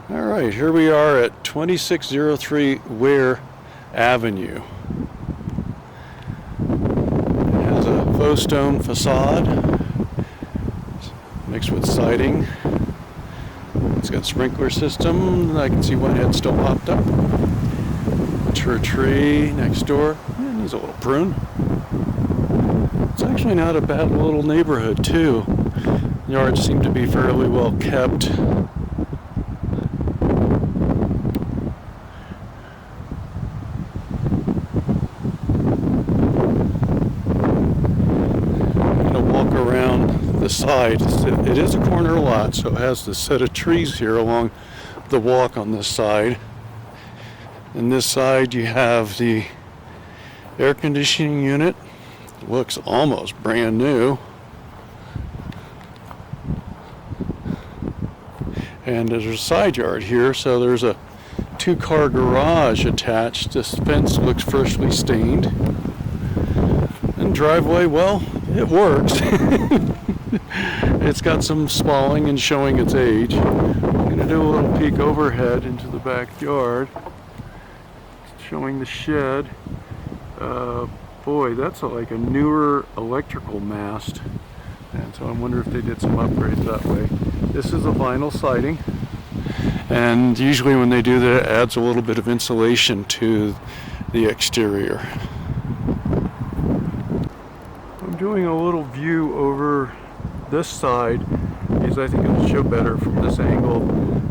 All right, here we are at 2603 Weir Avenue. It has a faux stone facade mixed with siding. It's got a sprinkler system. I can see one head still popped up. Mature tree next door. Yeah, needs a little prune. It's actually not a bad little neighborhood too. Yards seem to be fairly well kept. Around the side. It is a corner lot, so it has the set of trees here along the walk on this side. And this side you have the air conditioning unit. It looks almost brand new. And there's a side yard here, so there's a 2-car garage attached. This fence looks freshly stained. And driveway, well, it works. It's got some spalling and showing its age. I'm going to do a little peek overhead into the backyard, showing the shed. Boy, that's like a newer electrical mast, and so I wonder if they did some upgrades that way. This is a vinyl siding, and usually when they do that, it adds a little bit of insulation to the exterior. I'm doing a little view over this side because I think it'll show better from this angle,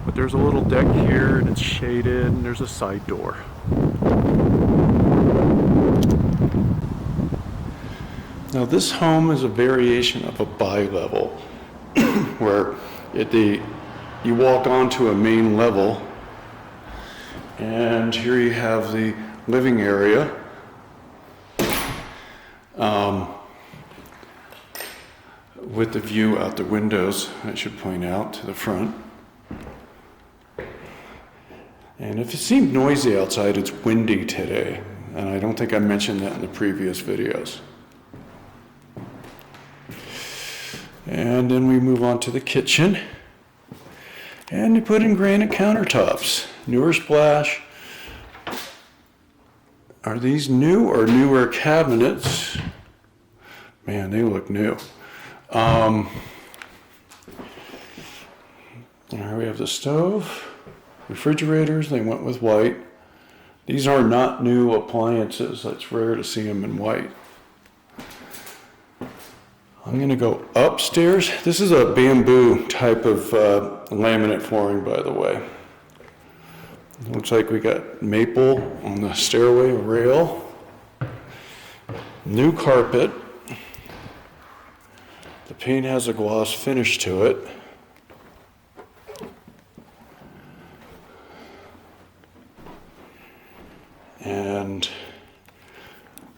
but there's a little deck here and it's shaded, and there's a side door. Now this home is a variation of a bi-level where you walk onto a main level, and here you have the living area. With the view out the windows, I should point out, to the front. And if it seemed noisy outside, it's windy today, and I don't think I mentioned that in the previous videos. And then we move on to the kitchen, and you put in granite countertops, newer splash. Are these new or newer cabinets? Man, they look new. Here we have the stove, refrigerators, they went with white. These are not new appliances. It's rare to see them in white. I'm going to go upstairs. This is a bamboo type of laminate flooring, by the way. It looks like we got maple on the stairway rail. New carpet. The paint has a gloss finish to it. And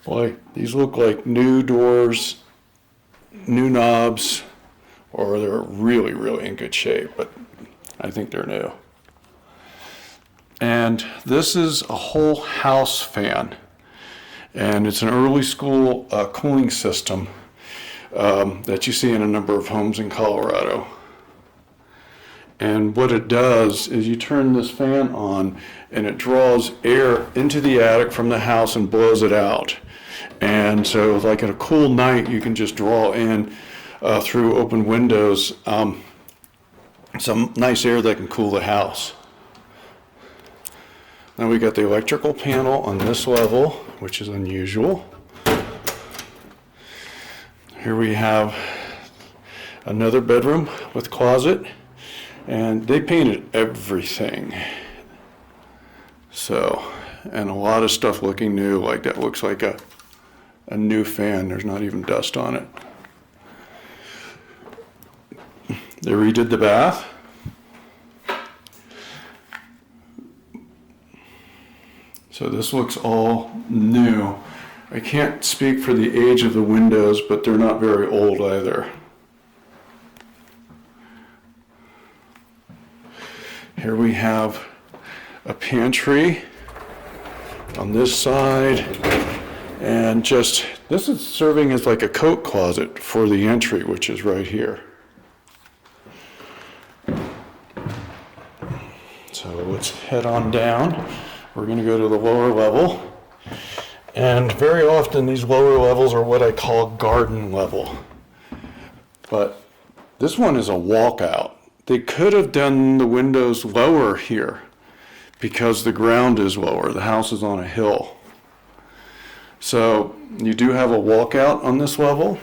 boy, these look like new doors, new knobs, or they're really, really in good shape, but I think they're new. And this is a whole house fan, and it's an early school cooling system that you see in a number of homes in Colorado. And what it does is you turn this fan on and it draws air into the attic from the house and blows it out. And so like at a cool night, you can just draw in through open windows some nice air that can cool the house. Now we got the electrical panel on this level, which is unusual. Here we have another bedroom with closet, and they painted everything. So, and a lot of stuff looking new, like that looks like a new fan. There's not even dust on it. They redid the bath. So this looks all new. I can't speak for the age of the windows, but they're not very old either. Here we have a pantry on this side, and just, this is serving as like a coat closet for the entry, which is right here. So let's head on down. We're going to go to the lower level. And very often these lower levels are what I call garden level. But this one is a walkout. They could have done the windows lower here because the ground is lower. The house is on a hill. So you do have a walkout on this level.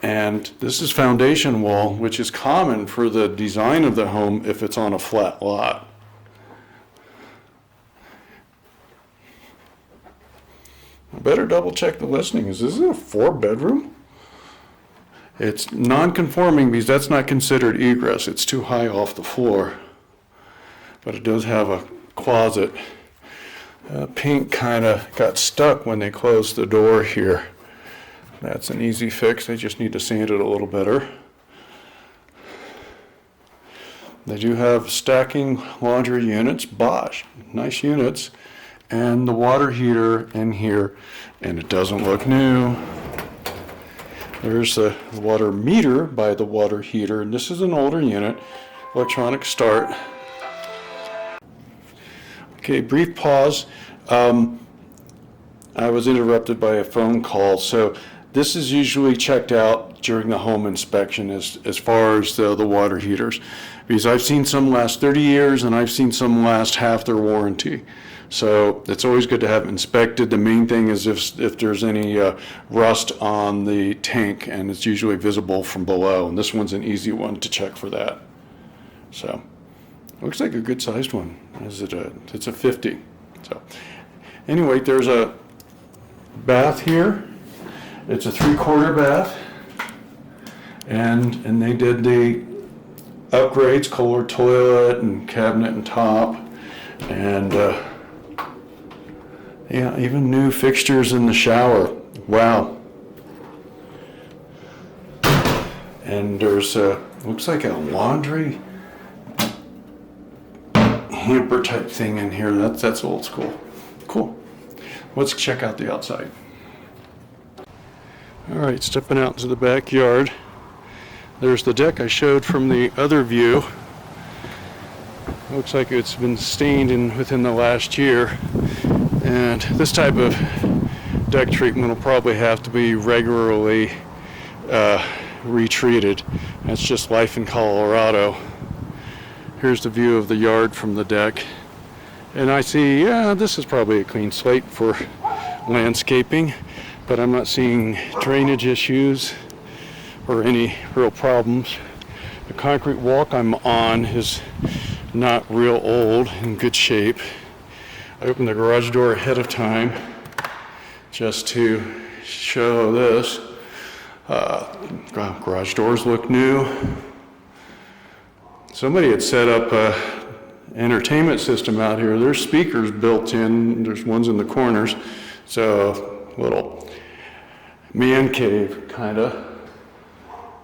And this is foundation wall, which is common for the design of the home if it's on a flat lot. I better double check the listing. Is this a 4-bedroom? It's non-conforming because that's not considered egress. It's too high off the floor. But it does have a closet. Paint kind of got stuck when they closed the door here. That's an easy fix. They just need to sand it a little better. They do have stacking laundry units, Bosch, nice units, and the water heater in here, and it doesn't look new. There's the water meter by the water heater, and this is an older unit, electronic start. Okay, brief pause. I was interrupted by a phone call, so this is usually checked out during the home inspection as far as the water heaters, because I've seen some last 30 years and I've seen some last half their warranty. So it's always good to have it inspected. The main thing is if there's any rust on the tank, and it's usually visible from below, and this one's an easy one to check for that. So looks like a good sized one. It's a 50. So anyway, there's a bath here. It's a 3/4 bath, and they did the upgrades, Kohler toilet and cabinet and top, and yeah, even new fixtures in the shower. Wow. And there's looks like a laundry hamper type thing in here. That's old school. Cool. Let's check out the outside. All right, stepping out into the backyard. There's the deck I showed from the other view. Looks like it's been stained within the last year. And this type of deck treatment will probably have to be regularly retreated. That's just life in Colorado. Here's the view of the yard from the deck. And I see, yeah, this is probably a clean slate for landscaping, but I'm not seeing drainage issues or any real problems. The concrete walk I'm on is not real old, in good shape. I opened the garage door ahead of time just to show this. Garage doors look new. Somebody had set up an entertainment system out here. There's speakers built in. There's ones in the corners. So little man cave, kind of.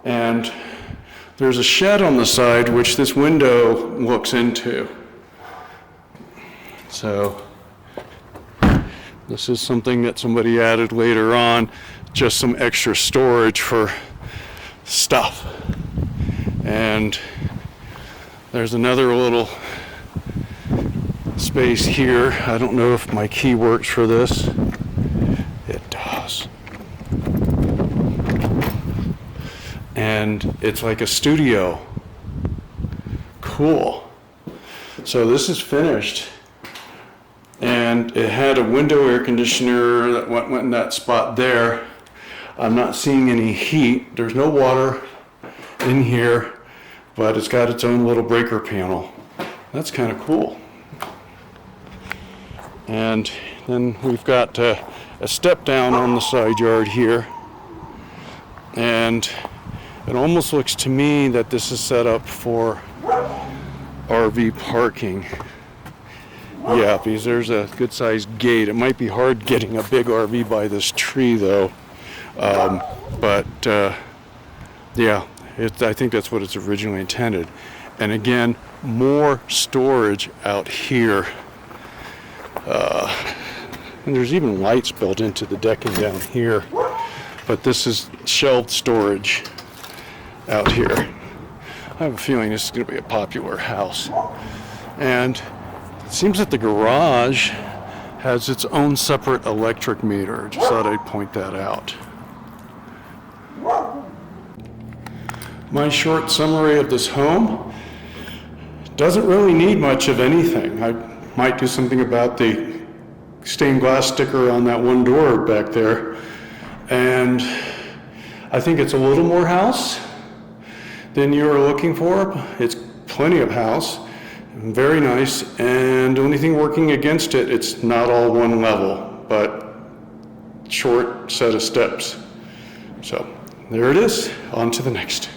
And there's a shed on the side which this window looks into. So this is something that somebody added later on, just some extra storage for stuff. And there's another little space here. I don't know if my key works for this. It does. And it's like a studio. Cool. So this is finished. And it had a window air conditioner that went in that spot there. I'm not seeing any heat. There's no water in here, but it's got its own little breaker panel. That's kind of cool. And then we've got a step down on the side yard here. And it almost looks to me that this is set up for RV parking. Yeah, because there's a good sized gate. It might be hard getting a big RV by this tree though. Yeah, I think that's what it's originally intended. And again, more storage out here. And there's even lights built into the decking down here. But this is shelved storage out here. I have a feeling this is going to be a popular house. And it seems that the garage has its own separate electric meter. I just thought I'd point that out. My short summary of this home doesn't really need much of anything. I might do something about the stained glass sticker on that one door back there. And I think it's a little more house than you were looking for. It's plenty of house, very nice, and the only thing working against it, it's not all one level, but short set of steps. So there it is, on to the next.